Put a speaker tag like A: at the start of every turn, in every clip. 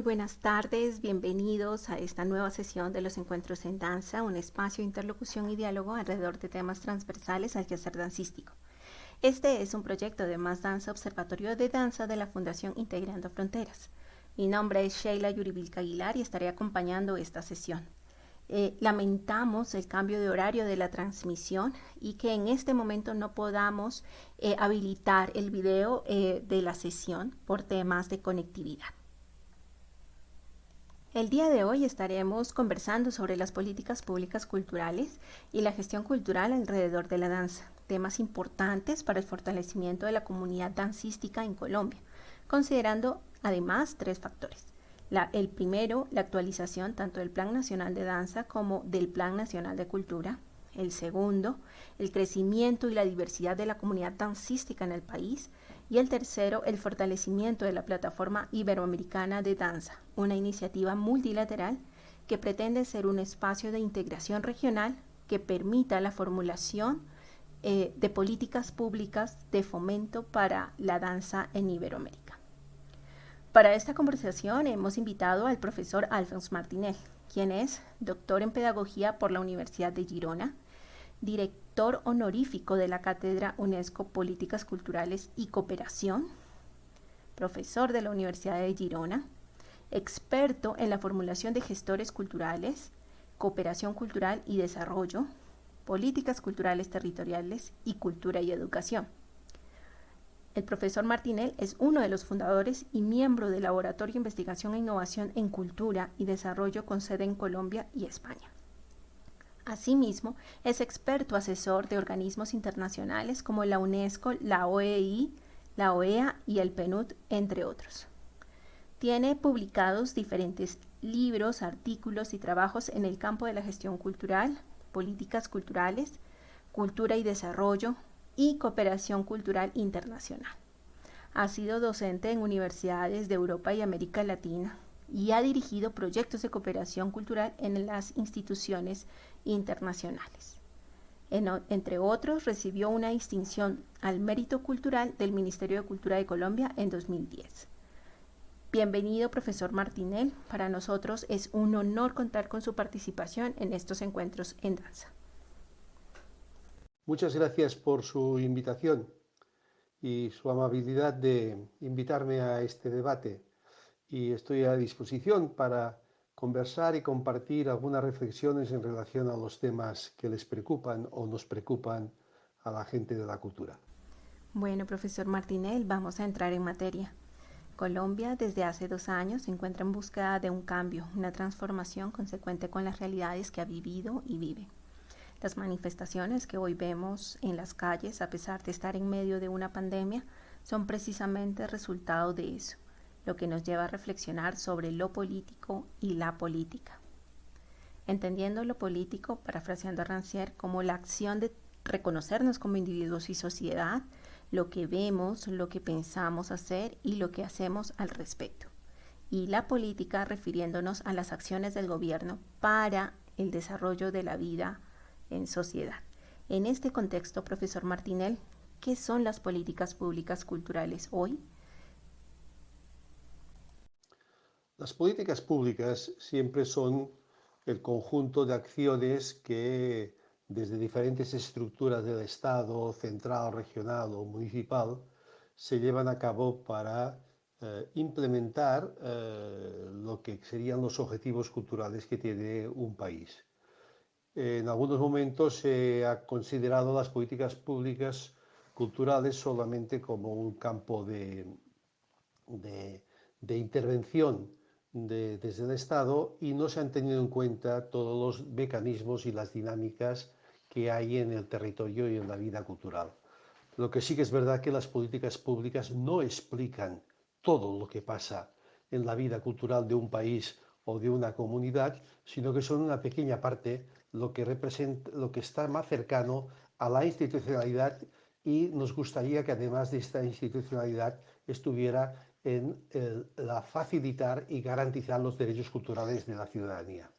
A: buenas tardes, bienvenidos a esta nueva sesión de los Encuentros en Danza, un espacio de interlocución y diálogo alrededor de temas transversales al quehacer dancístico. Este es un proyecto de Más Danza, Observatorio de Danza de la Fundación Integrando Fronteras. Mi nombre es Sheila Yuribilca Aguilar y estaré acompañando esta sesión. Lamentamos el cambio de horario de la transmisión y que en este momento no podamos habilitar el video de la sesión por temas de conectividad. El día de hoy estaremos conversando sobre las políticas públicas culturales y la gestión cultural alrededor de la danza, temas importantes para el fortalecimiento de la comunidad dancística en Colombia, considerando además tres factores. El primero, la actualización tanto del Plan Nacional de Danza como del Plan Nacional de Cultura. El segundo, el crecimiento y la diversidad de la comunidad dancística en el país. Y el tercero, el fortalecimiento de la Plataforma Iberoamericana de Danza, una iniciativa multilateral que pretende ser un espacio de integración regional que permita la formulación de políticas públicas de fomento para la danza en Iberoamérica. Para esta conversación hemos invitado al profesor Alphonse Martinel, quien es doctor en Pedagogía por la Universidad de Girona, director honorífico de la Cátedra UNESCO Políticas Culturales y Cooperación, profesor de la Universidad de Girona, experto en la formulación de gestores culturales, cooperación cultural y desarrollo, políticas culturales territoriales y cultura y educación. El profesor Martinel es uno de los fundadores y miembro del Laboratorio de Investigación e Innovación en Cultura y Desarrollo con sede en Colombia y España. Asimismo, es experto asesor de organismos internacionales como la UNESCO, la OEI, la OEA y el PNUD, entre otros. Tiene publicados diferentes libros, artículos y trabajos en el campo de la gestión cultural, políticas culturales, cultura y desarrollo y cooperación cultural internacional. Ha sido docente en universidades de Europa y América Latina y ha dirigido proyectos de cooperación cultural en las instituciones internacionales. Entre otros, recibió una distinción al mérito cultural del Ministerio de Cultura de Colombia en 2010. Bienvenido, profesor Martinel. Para nosotros es un honor contar con su participación en estos encuentros en danza.
B: Muchas gracias por su invitación y su amabilidad de invitarme a este debate. Y estoy a disposición para conversar y compartir algunas reflexiones en relación a los temas que les preocupan o nos preocupan a la gente de la cultura.
A: Bueno, profesor Martinel, vamos a entrar en materia. Colombia desde hace 2 años se encuentra en búsqueda de un cambio, una transformación consecuente con las realidades que ha vivido y vive. Las manifestaciones que hoy vemos en las calles, a pesar de estar en medio de una pandemia, son precisamente resultado de eso, lo que nos lleva a reflexionar sobre lo político y la política. Entendiendo lo político, parafraseando a Rancière, como la acción de reconocernos como individuos y sociedad, lo que vemos, lo que pensamos hacer y lo que hacemos al respecto. Y la política refiriéndonos a las acciones del gobierno para el desarrollo de la vida en sociedad. En este contexto, profesor Martinel, ¿qué son las políticas públicas culturales hoy?
B: Las políticas públicas siempre son el conjunto de acciones que desde diferentes estructuras del Estado, central, regional o municipal, se llevan a cabo para implementar lo que serían los objetivos culturales que tiene un país. En algunos momentos se ha considerado las políticas públicas culturales solamente como un campo de intervención desde el Estado y no se han tenido en cuenta todos los mecanismos y las dinámicas que hay en el territorio y en la vida cultural. Lo que sí que es verdad que las políticas públicas no explican todo lo que pasa en la vida cultural de un país o de una comunidad, sino que son una pequeña parte lo que representa, lo que está más cercano a la institucionalidad, y nos gustaría que además de esta institucionalidad estuviera en la facilitar y garantizar los derechos culturales de la ciudadanía.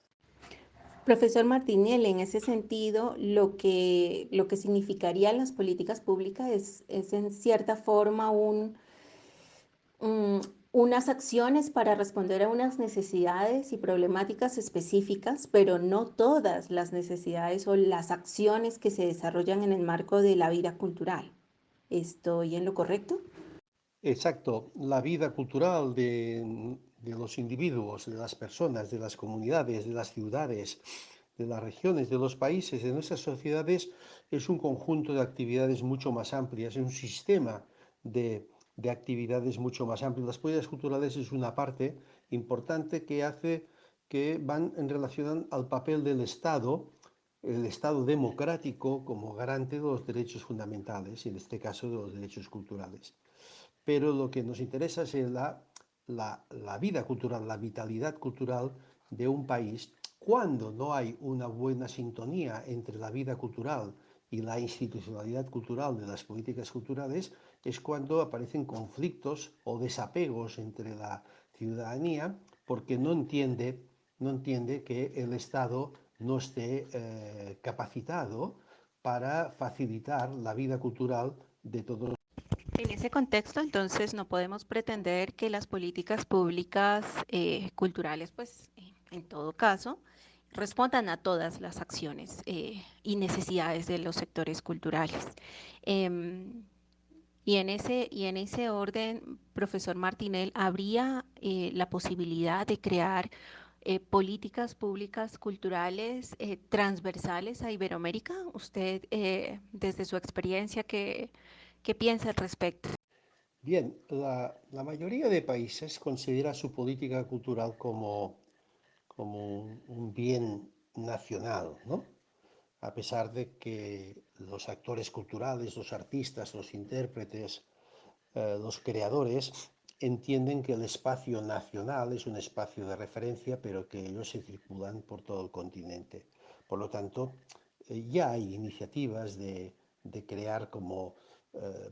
A: Profesor Martinelli, en ese sentido, lo que significarían las políticas públicas es en cierta forma unas acciones para responder a unas necesidades y problemáticas específicas, pero no todas las necesidades o las acciones que se desarrollan en el marco de la vida cultural. ¿Estoy en lo correcto?
B: Exacto, la vida cultural de los individuos, de las personas, de las comunidades, de las ciudades, de las regiones, de los países, de nuestras sociedades, es un conjunto de actividades mucho más amplias, es un sistema de actividades mucho más amplio. Las políticas culturales es una parte importante que hace que van en relación al papel del Estado, el Estado democrático como garante de los derechos fundamentales, y en este caso de los derechos culturales. Pero lo que nos interesa es la vida cultural, la vitalidad cultural de un país. Cuando no hay una buena sintonía entre la vida cultural y la institucionalidad cultural de las políticas culturales, es cuando aparecen conflictos o desapegos entre la ciudadanía porque no entiende que el Estado no esté capacitado para facilitar la vida cultural de todos.
A: En ese contexto, entonces, no podemos pretender que las políticas públicas culturales, pues, en todo caso, respondan a todas las acciones y necesidades de los sectores culturales. Em, y en ese orden, profesor Martinel, ¿habría la posibilidad de crear políticas públicas culturales transversales a Iberoamérica? Usted, desde su experiencia, ¿qué piensa al respecto?
B: Bien, la mayoría de países considera su política cultural como un bien nacional, ¿no? A pesar de que los actores culturales, los artistas, los intérpretes, los creadores entienden que el espacio nacional es un espacio de referencia, pero que ellos se circulan por todo el continente. Por lo tanto, ya hay iniciativas de crear como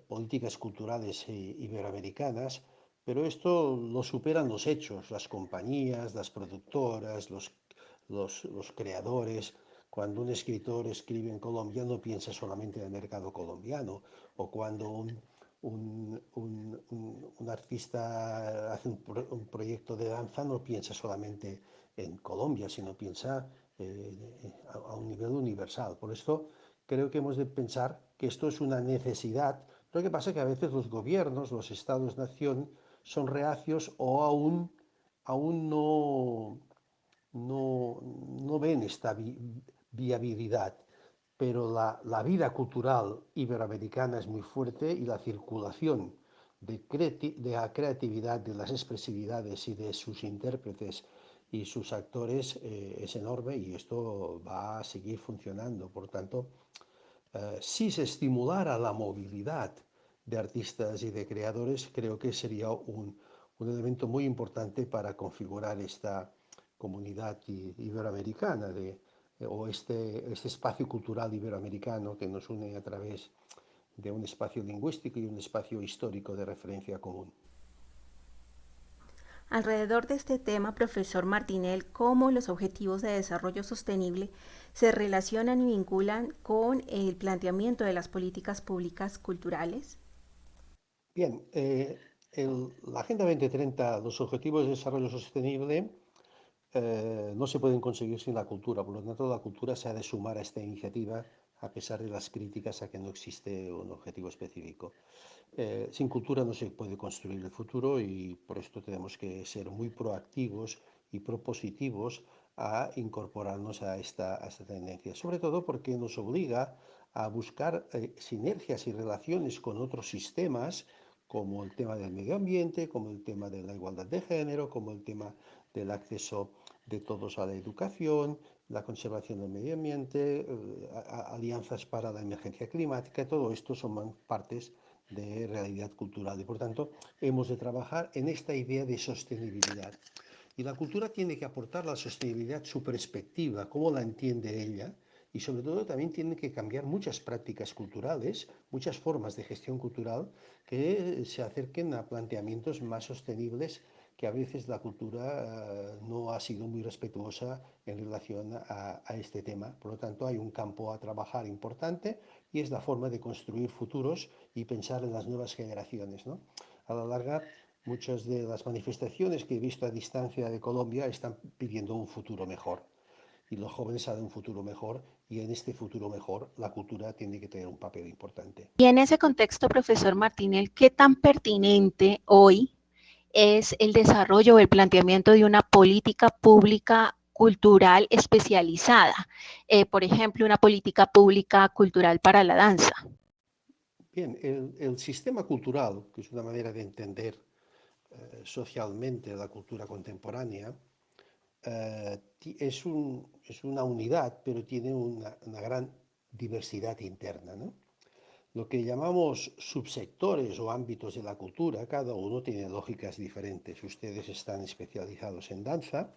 B: políticas culturales iberoamericanas, pero esto lo superan los hechos, las compañías, las productoras, los creadores. Cuando un escritor escribe en Colombia no piensa solamente en el mercado colombiano, o cuando un artista hace un proyecto de danza no piensa solamente en Colombia, sino piensa a un nivel universal. Por esto creo que hemos de pensar que esto es una necesidad. Lo que pasa es que a veces los gobiernos, los estados-nación, son reacios o aún no ven esta viabilidad, pero la vida cultural iberoamericana es muy fuerte y la circulación de la creatividad, de las expresividades y de sus intérpretes y sus actores es enorme y esto va a seguir funcionando. Por tanto, si se estimulara la movilidad de artistas y de creadores, creo que sería un elemento muy importante para configurar esta comunidad iberoamericana o este espacio cultural iberoamericano que nos une a través de un espacio lingüístico y un espacio histórico de referencia común.
A: Alrededor de este tema, profesor Martinel, ¿cómo los objetivos de desarrollo sostenible se relacionan y vinculan con el planteamiento de las políticas públicas culturales?
B: Bien, la Agenda 2030, los Objetivos de Desarrollo Sostenible, no se pueden conseguir sin la cultura. Por lo tanto, la cultura se ha de sumar a esta iniciativa a pesar de las críticas a que no existe un objetivo específico. Sin cultura no se puede construir el futuro y por esto tenemos que ser muy proactivos y propositivos a incorporarnos a esta tendencia, sobre todo porque nos obliga a buscar sinergias y relaciones con otros sistemas, como el tema del medio ambiente, como el tema de la igualdad de género, como el tema del acceso de todos a la educación, la conservación del medio ambiente, alianzas para la emergencia climática, todo esto son partes de realidad cultural y por tanto hemos de trabajar en esta idea de sostenibilidad. Y la cultura tiene que aportar a la sostenibilidad su perspectiva, cómo la entiende ella, y sobre todo también tienen que cambiar muchas prácticas culturales, muchas formas de gestión cultural que se acerquen a planteamientos más sostenibles que a veces la cultura no ha sido muy respetuosa en relación a este tema. Por lo tanto, hay un campo a trabajar importante y es la forma de construir futuros y pensar en las nuevas generaciones, ¿no? A la larga, Muchas de las manifestaciones que he visto a distancia de Colombia están pidiendo un futuro mejor. Y los jóvenes saben un futuro mejor y en este futuro mejor la cultura tiene que tener un papel importante.
A: Y en ese contexto, profesor Martinel, ¿qué tan pertinente hoy es el desarrollo o el planteamiento de una política pública cultural especializada? Por ejemplo, una política pública cultural para la danza.
B: Bien, el sistema cultural, que es una manera de entender socialmente la cultura contemporánea, es una unidad, pero tiene una gran diversidad interna, ¿no? Lo que llamamos subsectores o ámbitos de la cultura, cada uno tiene lógicas diferentes. Ustedes están especializados en danza,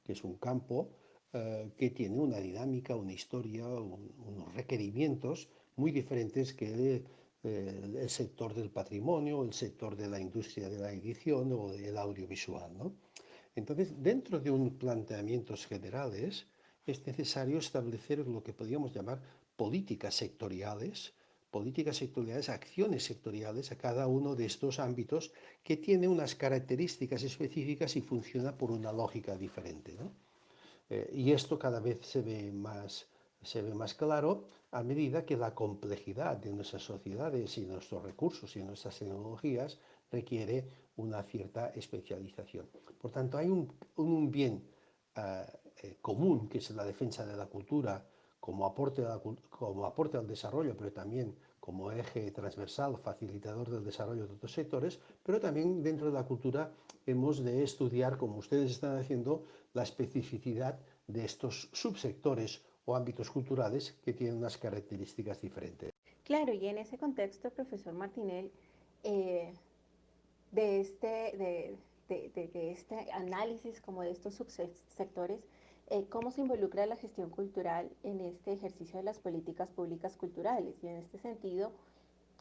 B: que es un campo que tiene una dinámica, una historia, unos requerimientos muy diferentes que el sector del patrimonio, el sector de la industria de la edición o del audiovisual, ¿no? Entonces, dentro de un planteamientos generales, es necesario establecer lo que podríamos llamar políticas sectoriales, acciones sectoriales a cada uno de estos ámbitos que tiene unas características específicas y funciona por una lógica diferente, ¿no? Y esto cada vez se ve más claro a medida que la complejidad de nuestras sociedades y nuestros recursos y nuestras tecnologías requiere una cierta especialización. Por tanto, hay un bien uh, común, que es la defensa de la cultura como aporte al desarrollo, pero también como eje transversal, facilitador del desarrollo de otros sectores, pero también dentro de la cultura hemos de estudiar, como ustedes están haciendo, la especificidad de estos subsectores o ámbitos culturales que tienen unas características diferentes.
A: Claro, y en ese contexto, profesor Martinel, eh, de, este, de este análisis como de estos subsectores, ¿cómo se involucra la gestión cultural en este ejercicio de las políticas públicas culturales? Y en este sentido,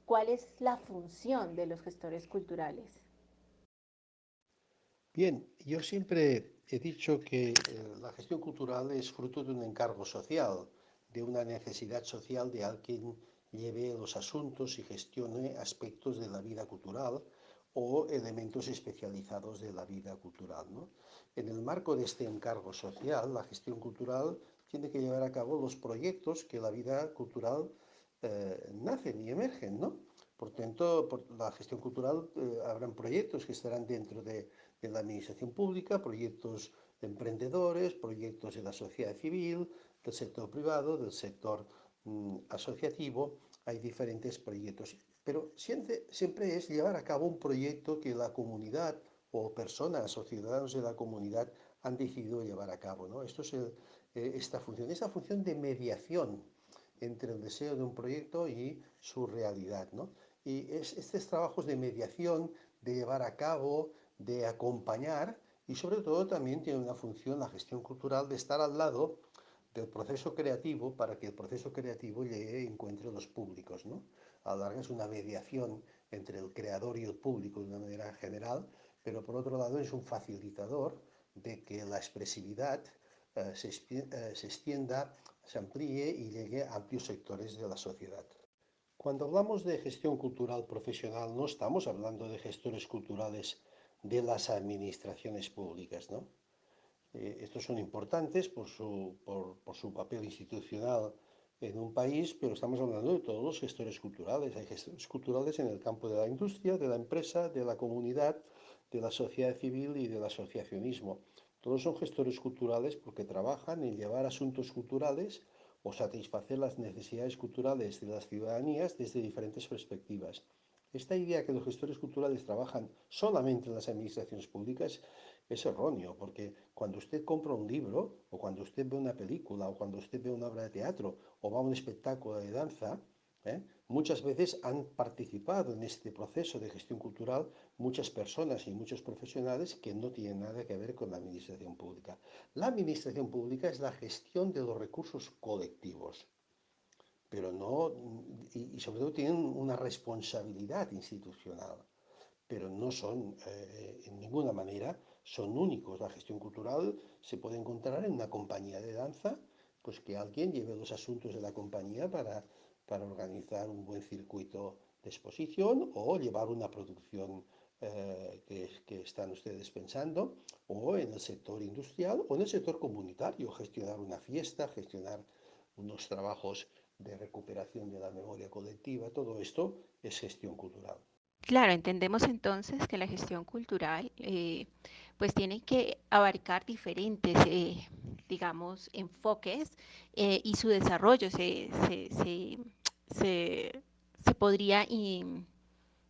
A: ¿cuál es la función de los gestores culturales?
B: Bien, yo siempre he dicho que la gestión cultural es fruto de un encargo social, de una necesidad social de alguien lleve los asuntos y gestione aspectos de la vida cultural o elementos especializados de la vida cultural, ¿no? En el marco de este encargo social, la gestión cultural tiene que llevar a cabo los proyectos que la vida cultural nacen y emergen, ¿no? Por tanto, por la gestión cultural habrán proyectos que estarán dentro de la administración pública, proyectos de emprendedores, proyectos de la sociedad civil, del sector privado, del sector asociativo. Hay diferentes proyectos, pero siempre es llevar a cabo un proyecto que la comunidad o personas o ciudadanos de la comunidad han decidido llevar a cabo, ¿no? Esto es esta función de mediación entre el deseo de un proyecto y su realidad, ¿no? Y estos trabajos de mediación, de llevar a cabo, de acompañar y sobre todo también tiene una función, la gestión cultural, de estar al lado del proceso creativo para que el proceso creativo llegue y encuentre los públicos, ¿no? A la larga es una mediación entre el creador y el público de una manera general, pero por otro lado es un facilitador de que la expresividad se extienda, se amplíe y llegue a amplios sectores de la sociedad. Cuando hablamos de gestión cultural profesional, no estamos hablando de gestores culturales de las administraciones públicas, ¿no? Estos son importantes por su papel institucional en un país, pero estamos hablando de todos los gestores culturales. Hay gestores culturales en el campo de la industria, de la empresa, de la comunidad, de la sociedad civil y del asociacionismo. Todos son gestores culturales porque trabajan en llevar asuntos culturales o satisfacer las necesidades culturales de las ciudadanías desde diferentes perspectivas. Esta idea que los gestores culturales trabajan solamente en las administraciones públicas es erróneo, porque cuando usted compra un libro, o cuando usted ve una película, o cuando usted ve una obra de teatro, o va a un espectáculo de danza, muchas veces han participado en este proceso de gestión cultural muchas personas y muchos profesionales que no tienen nada que ver con la administración pública. La administración pública es la gestión de los recursos colectivos, pero no, y sobre todo tienen una responsabilidad institucional, pero no son en ninguna manera son únicos. La gestión cultural se puede encontrar en una compañía de danza, pues que alguien lleve los asuntos de la compañía para organizar un buen circuito de exposición o llevar una producción que están ustedes pensando, o en el sector industrial o en el sector comunitario, gestionar una fiesta, gestionar unos trabajos de recuperación de la memoria colectiva, todo esto es gestión cultural.
A: Claro, entendemos entonces que la gestión cultural pues tiene que abarcar diferentes, digamos, enfoques y su desarrollo se, se podría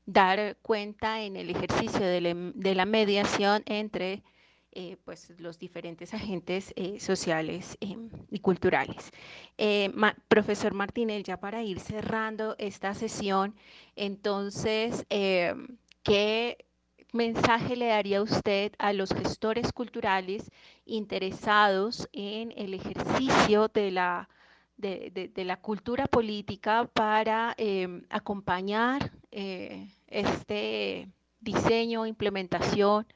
A: dar cuenta en el ejercicio de la mediación entre pues los diferentes agentes sociales y culturales. Profesor Martínez, ya para ir cerrando esta sesión, entonces, ¿qué mensaje le daría usted a los gestores culturales interesados en el ejercicio de la cultura política para acompañar este diseño, implementación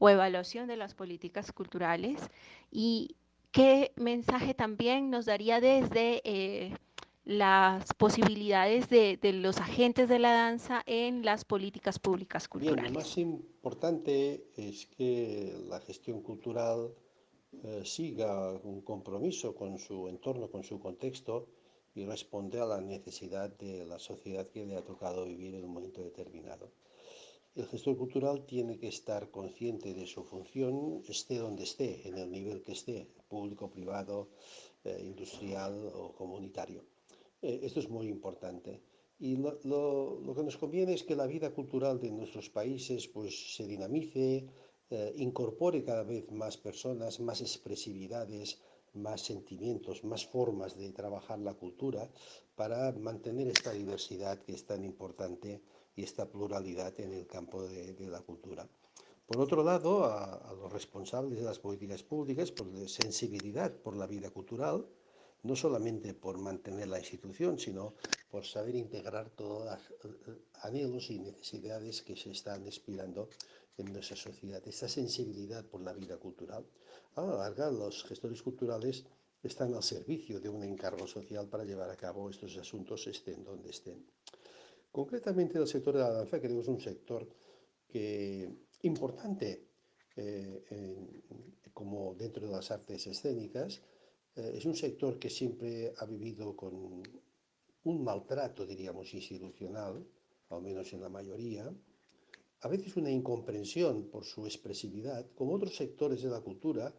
A: o evaluación de las políticas culturales? ¿Y qué mensaje también nos daría desde las posibilidades de los agentes de la danza en las políticas públicas
B: Bien, lo más
A: culturales?
B: importante es que la gestión cultural siga un compromiso con su entorno, con su contexto y responde a la necesidad de la sociedad que le ha tocado vivir en un momento determinado. El gestor cultural tiene que estar consciente de su función, esté donde esté, en el nivel que esté, público, privado, industrial o comunitario. Esto es muy importante. Y lo que nos conviene es que la vida cultural de nuestros países pues, se dinamice, incorpore cada vez más personas, más expresividades, más sentimientos, más formas de trabajar la cultura para mantener esta diversidad que es tan importante y esta pluralidad en el campo de la cultura. Por otro lado, a los responsables de las políticas públicas, por la sensibilidad por la vida cultural, no solamente por mantener la institución, sino por saber integrar todos los anhelos y necesidades que se están expirando en nuestra sociedad. Esta sensibilidad por la vida cultural. A la larga, los gestores culturales están al servicio de un encargo social para llevar a cabo estos asuntos, estén donde estén. Concretamente, el sector de la danza creo que es un sector importante como dentro de las artes escénicas. Es un sector que siempre ha vivido con un maltrato, diríamos, institucional, al menos en la mayoría, a veces una incomprensión por su expresividad, como otros sectores de la cultura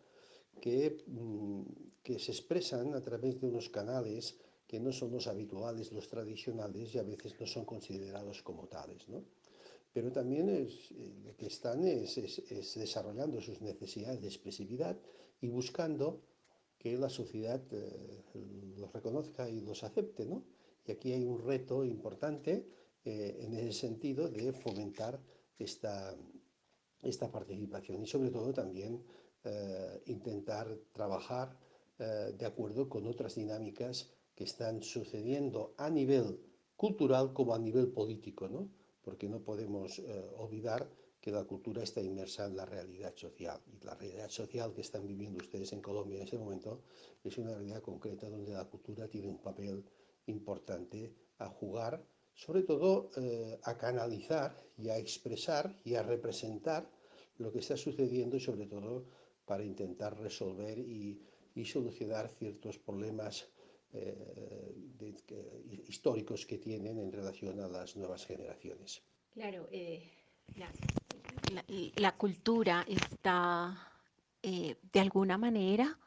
B: que se expresan a través de unos canales que no son los habituales, los tradicionales, y a veces no son considerados como tales, ¿no? Pero también lo que están es desarrollando sus necesidades de expresividad y buscando que la sociedad los reconozca y los acepte, ¿no? Y aquí hay un reto importante en ese sentido de fomentar esta, esta participación y sobre todo también intentar trabajar de acuerdo con otras dinámicas que están sucediendo a nivel cultural como a nivel político, ¿no? Porque no podemos olvidar que la cultura está inmersa en la realidad social. Y la realidad social que están viviendo ustedes en Colombia en ese momento es una realidad concreta donde la cultura tiene un papel importante a jugar, sobre todo a canalizar y a expresar y a representar lo que está sucediendo y sobre todo para intentar resolver y solucionar ciertos problemas históricos que tienen en relación a las nuevas generaciones.
A: Claro, la, la cultura está de alguna manera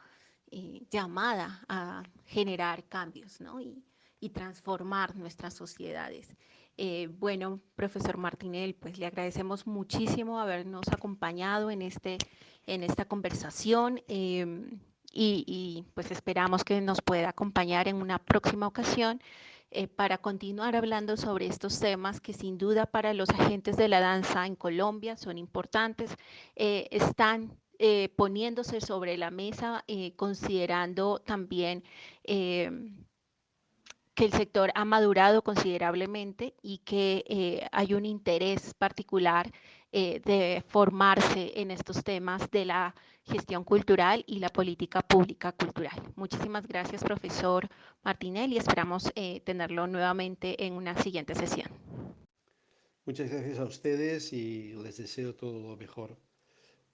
A: llamada a generar cambios, ¿no? Y transformar nuestras sociedades. Bueno, profesor Martinel, pues le agradecemos muchísimo habernos acompañado en esta conversación pues esperamos que nos pueda acompañar en una próxima ocasión para continuar hablando sobre estos temas que sin duda para los agentes de la danza en Colombia son importantes, están poniéndose sobre la mesa, considerando también que el sector ha madurado considerablemente y que hay un interés particular de formarse en estos temas de la gestión cultural y la política pública cultural. Muchísimas gracias, profesor Martinel, y esperamos tenerlo nuevamente en una siguiente sesión.
B: Muchas gracias a ustedes y les deseo todo lo mejor.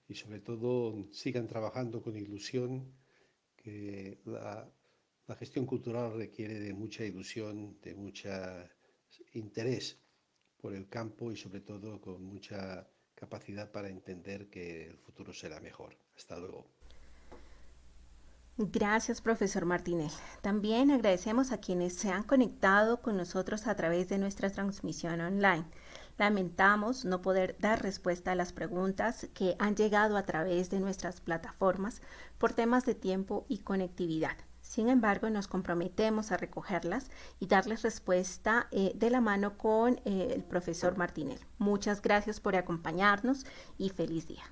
B: Y sobre todo sigan trabajando con ilusión, que la gestión cultural requiere de mucha ilusión, de mucho interés por el campo y sobre todo con mucha capacidad para entender que el futuro será mejor. Hasta luego.
A: Gracias, profesor Martínez. También agradecemos a quienes se han conectado con nosotros a través de nuestra transmisión online. Lamentamos no poder dar respuesta a las preguntas que han llegado a través de nuestras plataformas por temas de tiempo y conectividad. Sin embargo, nos comprometemos a recogerlas y darles respuesta de la mano con el profesor Martínez. Muchas gracias por acompañarnos y feliz día.